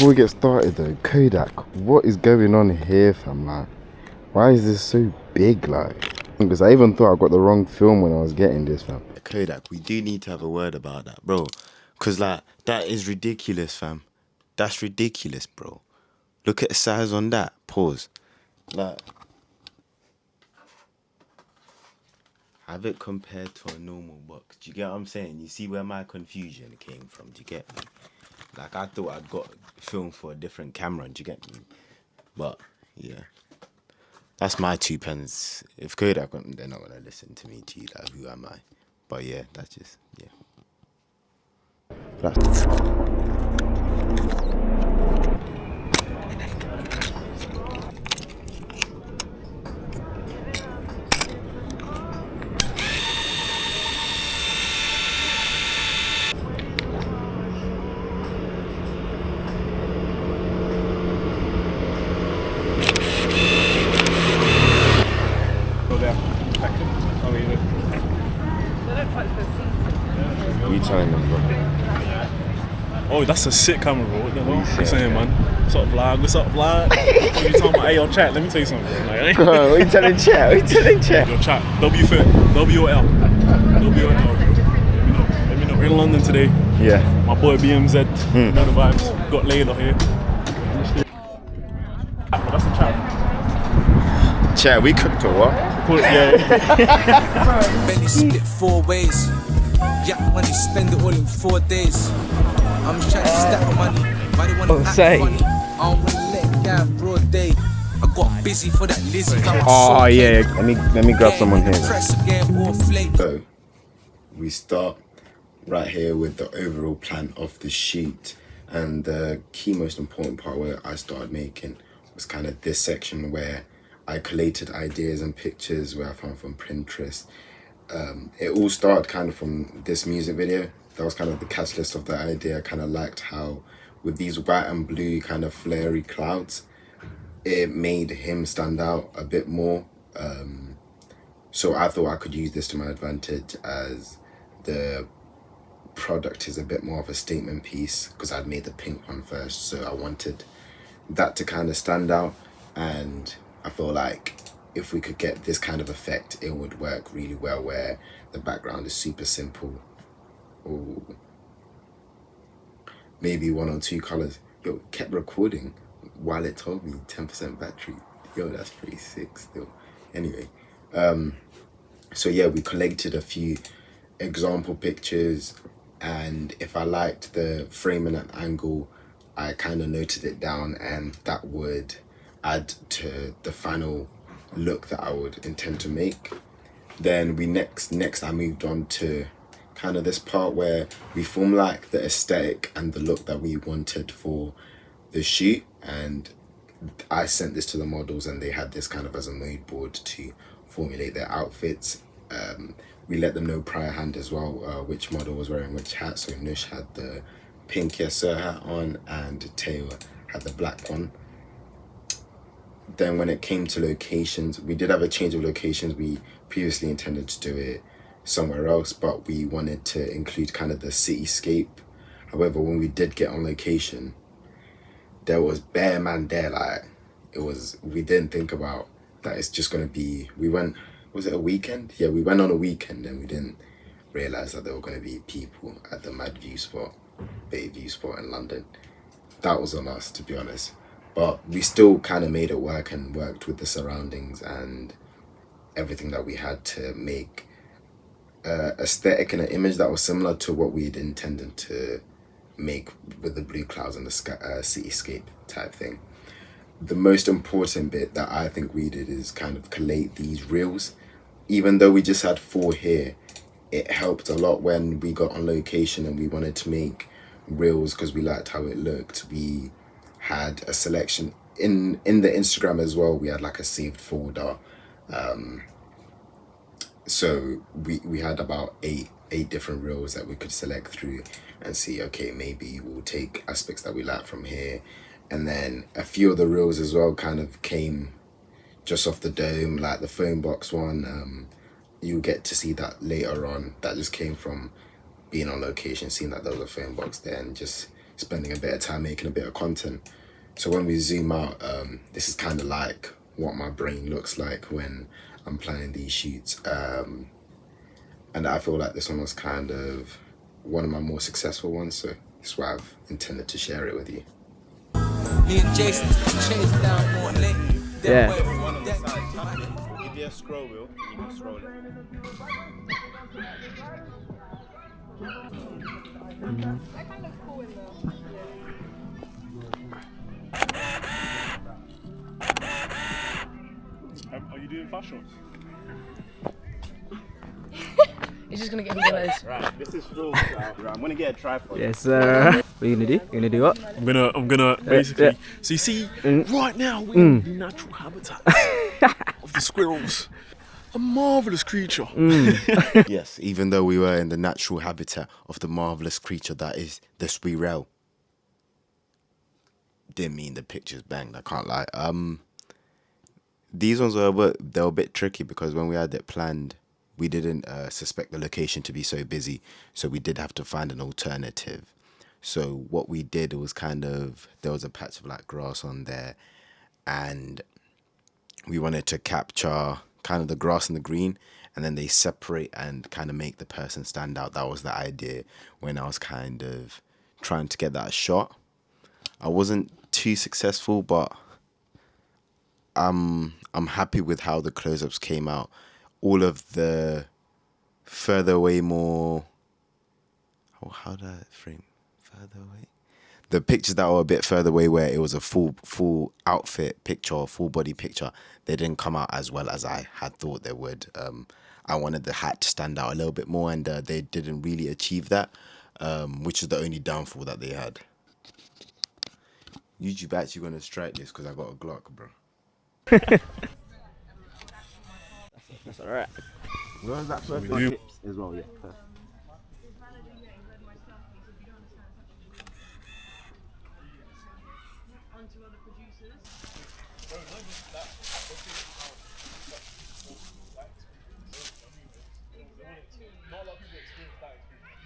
before we get started though, Kodak, what is going on here, fam? Like, why is this so big, like? Because I even thought I got the wrong film when I was getting this, fam. Kodak, we do need to have a word about that, bro. Because, like, that is ridiculous, fam. That's ridiculous, bro. Look at the size on that. Pause. Like, have it compared to a normal box. Do you get what I'm saying? You see where my confusion came from? Do you get me? Like, I thought I'd got film for a different camera. Do you get me? But, yeah. That's my 2 pence. If Kodak, they're not going to listen to me, G. Like, who am I? But, yeah, that's just, yeah. That's... What are you telling them, bro? Oh, that's a sick camera, bro. What are you saying, man? What's up, vlog? What's up, vlog? What you talking about? Hey, yo, chat, let me tell you something, bro. Like, What are you telling chat? What are you telling chat? yo, chat, WFIT, WOL. WOL. Let me know. We're in London today. Yeah. My boy BMZ, you know the vibes. Got Layla here. That's the chat. Chat, we cooked or what? Cool, yeah. Belly split 4 ways. Yeah, money, spend it all in 4 days. I'm just trying to stack my money. But they wanna act funny. I don't wanna let it down broad day. I got busy for that Lizzie. Oh yeah. Let me grab someone here. So, we start right here with the overall plan of the shoot. And the key most important part where I started making was kind of this section where I collated ideas and pictures where I found from Pinterest. It all started kind of from this music video. That was kind of the catalyst of the idea. I kind of liked how with these white and blue kind of flary clouds, it made him stand out a bit more. So I thought I could use this to my advantage as the product is a bit more of a statement piece because I'd made the pink one first. So I wanted that to kind of stand out. And I feel like if we could get this kind of effect, it would work really well where the background is super simple. Or maybe 1 or 2 colors. Yo, kept recording while it told me 10% battery. Yo, that's pretty sick still. Anyway, so yeah, we collected a few example pictures, and if I liked the frame and an angle, I kind of noted it down, and that would add to the final look that I would intend to make. Then we next I moved on to kind of this part where we formed like the aesthetic and the look that we wanted for the shoot, and I sent this to the models and they had this kind of as a mood board to formulate their outfits. We let them know prior hand as well which model was wearing which hat. So Nush had the pink Yes Sir hat on and Teo had the black one. Then when it came to locations, we did have a change of locations. We previously intended to do it somewhere else, but we wanted to include kind of the cityscape. However, when we did get on location, there was bare man there. Like, we didn't think about that it's just going to be, was it a weekend? Yeah, we went on a weekend and we didn't realize that there were going to be people at the Mad View spot, Bay View spot in London. That was on us, to be honest. But we still kind of made it work and worked with the surroundings and everything that we had to make aesthetic and an image that was similar to what we had intended to make with the blue clouds and the sky, cityscape type thing. The most important bit that I think we did is kind of collate these reels. Even though we just had 4 here, it helped a lot when we got on location and we wanted to make reels because we liked how it looked. We had a selection in the Instagram as well. We had like a saved folder. So we had about eight different reels that we could select through and see, okay, maybe we'll take aspects that we like from here. And then a few of the reels as well kind of came just off the dome, like the phone box one. You'll get to see that later on. That just came from being on location, seeing that there was a phone box there and just spending a bit of time making a bit of content. So when we zoom out, this is kind of like what my brain looks like when I'm planning these shoots. And I feel like this one was kind of one of my more successful ones, so that's why I've intended to share it with you. Me and Jason chase down more late. Yeah. Give you a scroll wheel, you can scroll it. Are you doing fashion? He's just gonna get his nose. Right, this is Phil. Right, I'm gonna get a tripod. Yes, sir. What are you gonna do? You're gonna do what? I'm gonna basically. yeah. So you see, right now we're in the natural habitat of the squirrels. A marvelous creature. Yes, even though we were in the natural habitat of the marvelous creature that is the squirrel. Didn't mean the pictures banged, I can't lie. These ones were a bit tricky because when we had it planned, we didn't suspect the location to be so busy, so we did have to find an alternative. So what we did was there was a patch of like grass on there, and we wanted to capture kind of the grass and the green, and then they separate and kind of make the person stand out. That was the idea when I was kind of trying to get that shot. I wasn't too successful, but I'm happy with how the close-ups came out. All of the further away more, how do I frame further away? The pictures that were a bit further away where it was a full outfit picture or full body picture, they didn't come out as well as I had thought they would. I wanted the hat to stand out a little bit more, and they didn't really achieve that, which is the only downfall that they had. YouTube actually gonna strike this because I got a Glock, bro. That's alright. Where was that first one? Tips as well, yeah.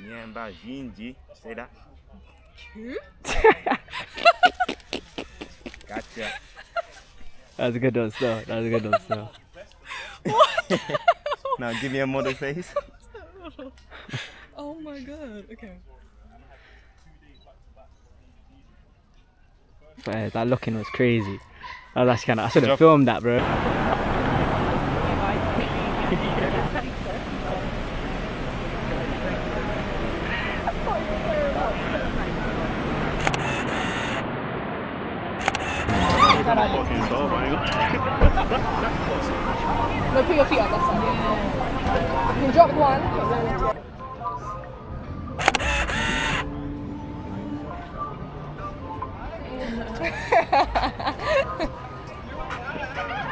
Yeah, about G&G. Say that. Gotcha. That was a good one still. What? Now give me a model face. Oh my god, okay. But yeah, that looking was crazy. Oh, that's kind of. I should have filmed that, bro. No, put your feet up, that's it. You can drop one.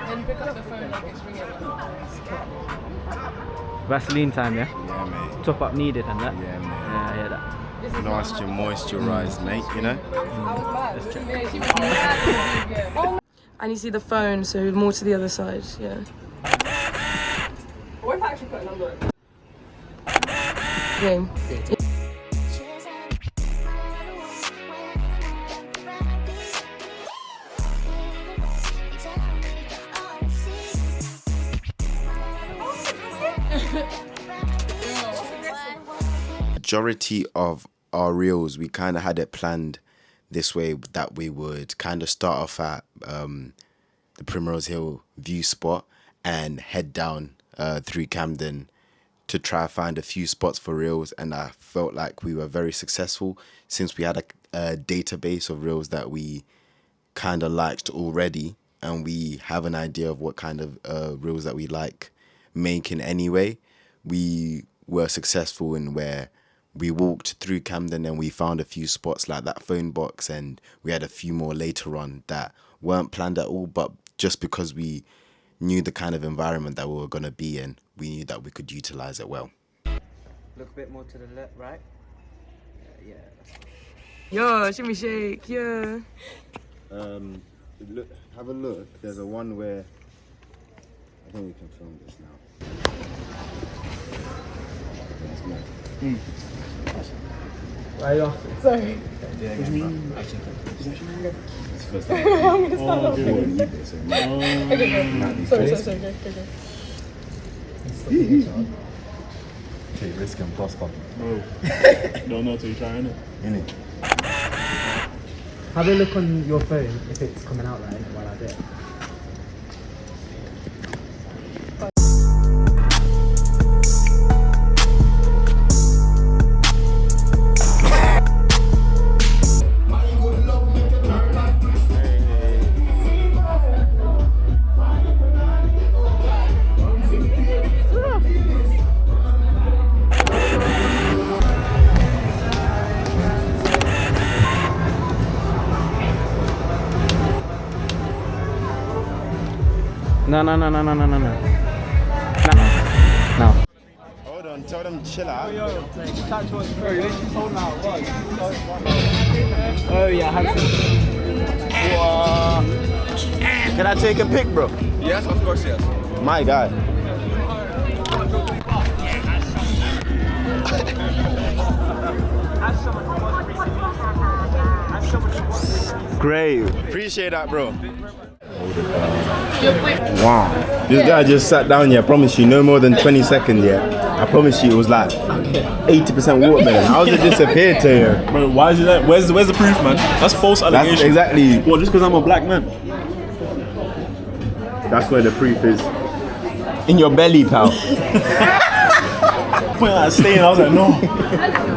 Then pick up the phone like it's ringing. Vaseline time, yeah? Yeah, mate. Top up needed and that. Yeah, man. Yeah, I hear that. Nice to moisturize, mate, you know? And you see the phone, so more to the other side, yeah. What if I actually put a number in? Game. Majority of our reels, we kind of had it planned this way that we would kind of start off at the Primrose Hill view spot and head down through Camden to try find a few spots for reels, and I felt like we were very successful since we had a database of reels that we kind of liked already, and we have an idea of what kind of reels that we like making anyway. We were successful in where we walked through Camden and we found a few spots like that phone box, and we had a few more later on that weren't planned at all, but just because we knew the kind of environment that we were going to be in, we knew that we could utilize it well. Look a bit more to the left, right? Yeah. Yo, shimmy shake, yeah. Look, have a look. There's a one where I think we can film this now. Why are you off? Sorry. I'm gonna start off. Okay, sorry, go. Okay, risk and prosper. Bro, don't know till you try, innit? Innit? Have a look on your phone if it's coming out right while I do it. No. Hold on, tell them chill out. Oh yeah, I have some. Can I take a pic, bro? Yes, of course, yes. My God. Great. Appreciate that, bro. Wow. This guy just sat down here. I promise you, no more than 20 seconds yet. I promise you, it was like 80% watermelon. How did it disappear to you? Bro, why is it that? Where's the proof, man? That's false allegation. That's exactly. What, just because I'm a black man? That's where the proof is. In your belly, pal. Point like staying, I was like, no.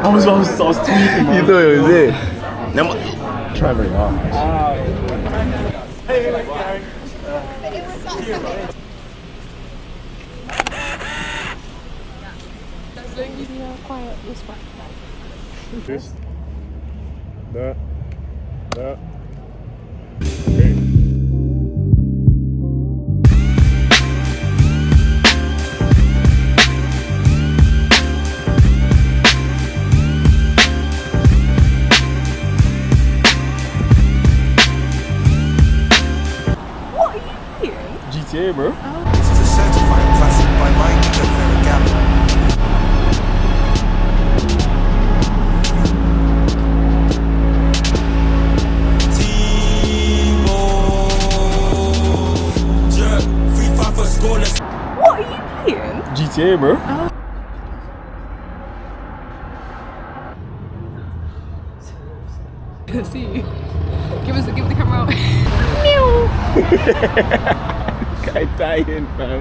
I was tweaking, man. You thought it was it. Now, try very hard. Don't give me a quiet whisper. This, that. Okay. GTA, bro. This is a certified classic by my nigga Ferragamo. What are you playing? GTA, bro. See you. Give the camera out. Guy dying, fam.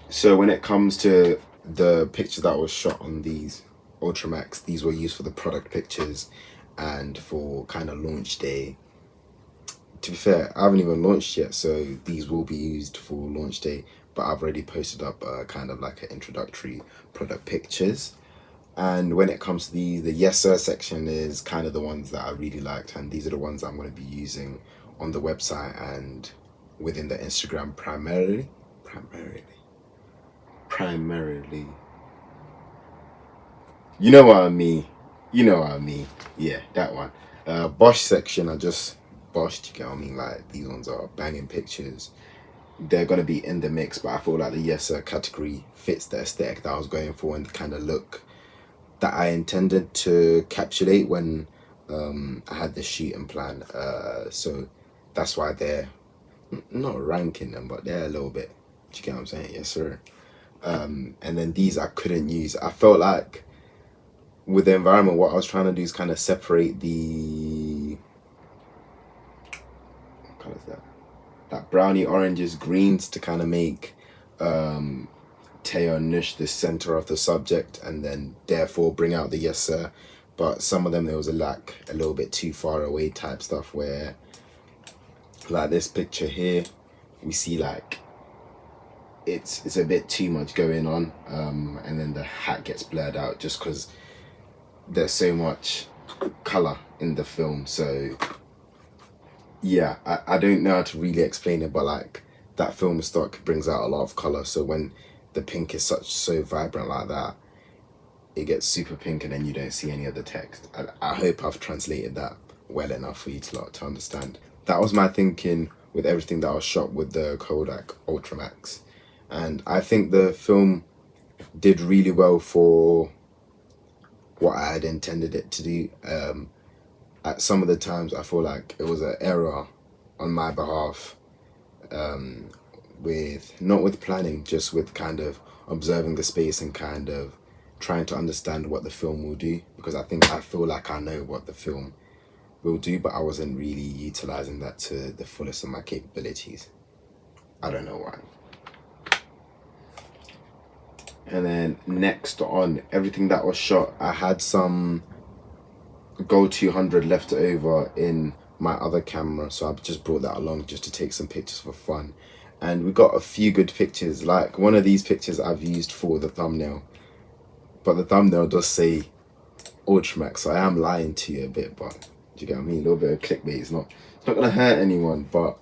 So when it comes to the pictures that was shot on these Ultramax, these were used for the product pictures and for kind of launch day. To be fair, I haven't even launched yet, so these will be used for launch day, but I've already posted up kind of like an introductory product pictures. And when it comes to the Yes Sir section is kind of the ones that I really liked, and these are the ones I'm going to be using on the website and within the Instagram primarily. You know what I mean. Yeah, that one. Bosch section, I just Bosch, you get what I mean? Like, these ones are banging pictures. They're going to be in the mix, but I feel like the Yes Sir category fits the aesthetic that I was going for and the kind of look that I intended to capsulate when I had the shooting plan. So that's why they're not ranking them, but they're a little bit, do you get what I'm saying? Yes, sir. And then these I couldn't use. I felt like with the environment, what I was trying to do is kind of separate the, what color is that brownie oranges, greens, to kind of make Teo and Nush the center of the subject, and then therefore bring out the Yes Sir. But some of them, there was a little bit too far away type stuff, where like this picture here, we see like it's a bit too much going on, and then the hat gets blurred out just because there's so much color in the film. So yeah, I don't know how to really explain it, but like that film stock brings out a lot of color, so when the pink is so vibrant like that, it gets super pink and then you don't see any of the text. I hope I've translated that well enough for you to understand. That was my thinking with everything that was shot with the Kodak Ultramax. And I think the film did really well for what I had intended it to do. At some of the times I feel like it was an error on my behalf, not with planning, just with kind of observing the space and kind of trying to understand what the film will do, because I feel like I know what the film will do, but I wasn't really utilizing that to the fullest of my capabilities. I don't know why. And then next on everything that was shot, I had some Gold 200 left over in my other camera, so I just brought that along just to take some pictures for fun. And we got a few good pictures. Like one of these pictures I've used for the thumbnail, but the thumbnail does say Ultramax, so I am lying to you a bit, but do you get what I mean? A little bit of clickbait. It's not gonna hurt anyone, but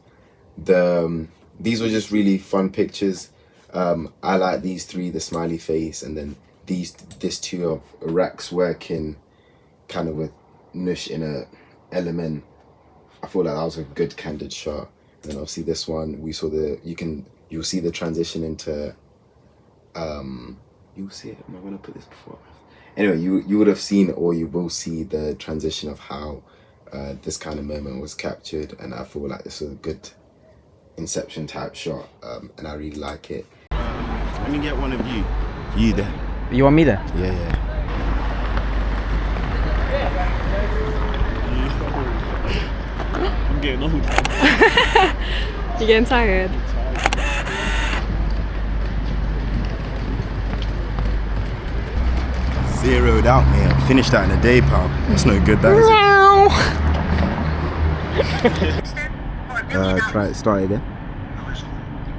these were just really fun pictures. I like these three, the smiley face, and then this two of Rex working kind of with Nush in a element. I feel like that was a good candid shot. And then obviously this one, we saw you'll see the transition into you'll see it. Am I gonna put this before? Anyway, you would have seen, or you will see, the transition of how this kind of moment was captured, and I feel like this was a good Inception type shot, and I really like it. Let me get one of you. You there? You want me there? Yeah. I'm getting old. You're getting tired. Zeroed out, man. Finished that in a day, pal. That's no good, that is. Try it. Start again.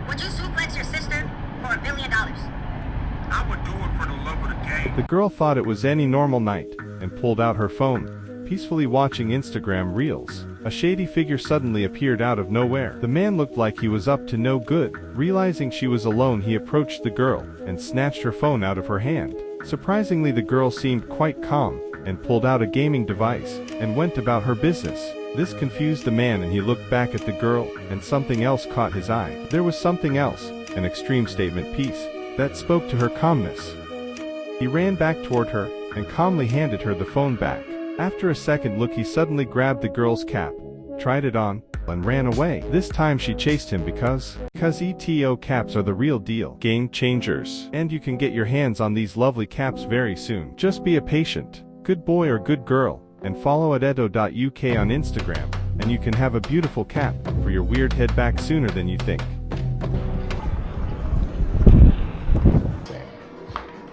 Would you suplex your sister for $1 billion? I would do it for the love of the game. The girl thought it was any normal night and pulled out her phone, peacefully watching Instagram Reels. A shady figure suddenly appeared out of nowhere. The man looked like he was up to no good. Realizing she was alone, he approached the girl and snatched her phone out of her hand. Surprisingly, the girl seemed quite calm and pulled out a gaming device and went about her business. This confused the man, and he looked back at the girl, and something else caught his eye. There was something else, an extreme statement piece, that spoke to her calmness. He ran back toward her and calmly handed her the phone back. After a second look, he suddenly grabbed the girl's cap, tried it on, and ran away. This time she chased him because ETO caps are the real deal. Game changers. And you can get your hands on these lovely caps very soon. Just be a patient, good boy or good girl, and follow at edo.uk on Instagram, and you can have a beautiful cap for your weird head back sooner than you think.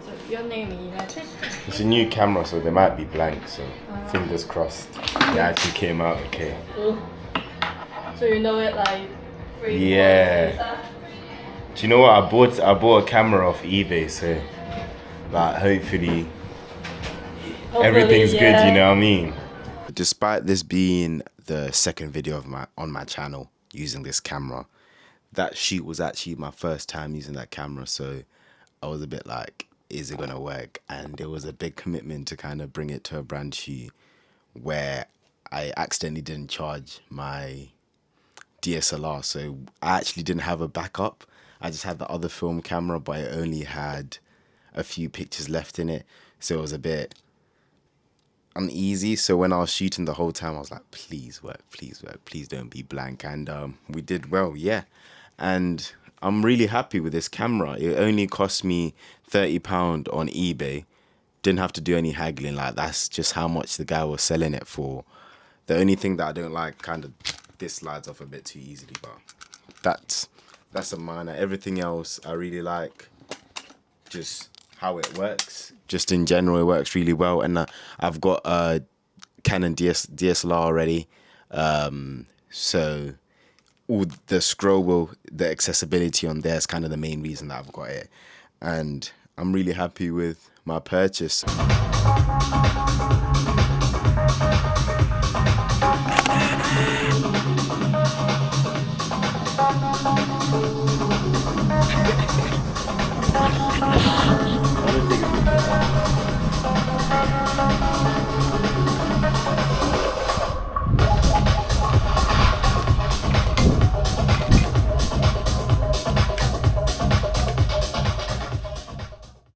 So your name in United? It's a new camera, so they might be blank, so fingers crossed. It actually came out okay. So you know it like yeah. Do you know what? I bought a camera off eBay, so like hopefully everything's good, you know what I mean? Despite this being the second video of on my channel using this camera, that shoot was actually my first time using that camera, so I was a bit like, is it gonna work? And it was a big commitment to kind of bring it to a brand shoot where I accidentally didn't charge my DSLR, so I actually didn't have a backup. I just had the other film camera, but it only had a few pictures left in it, so it was a bit uneasy. So when I was shooting the whole time, I was like, please work, please don't be blank. And we did well, yeah. And I'm really happy with this camera. It only cost me £30 on eBay. Didn't have to do any haggling. Like, that's just how much the guy was selling it for. The only thing that I don't like, kind of, this slides off a bit too easily, but that's a minor. Everything else I really like, just how it works. Just in general, it works really well. And I've got a Canon DSLR already, so all the scroll wheel, the accessibility on there is kind of the main reason that I've got it, and I'm really happy with my purchase.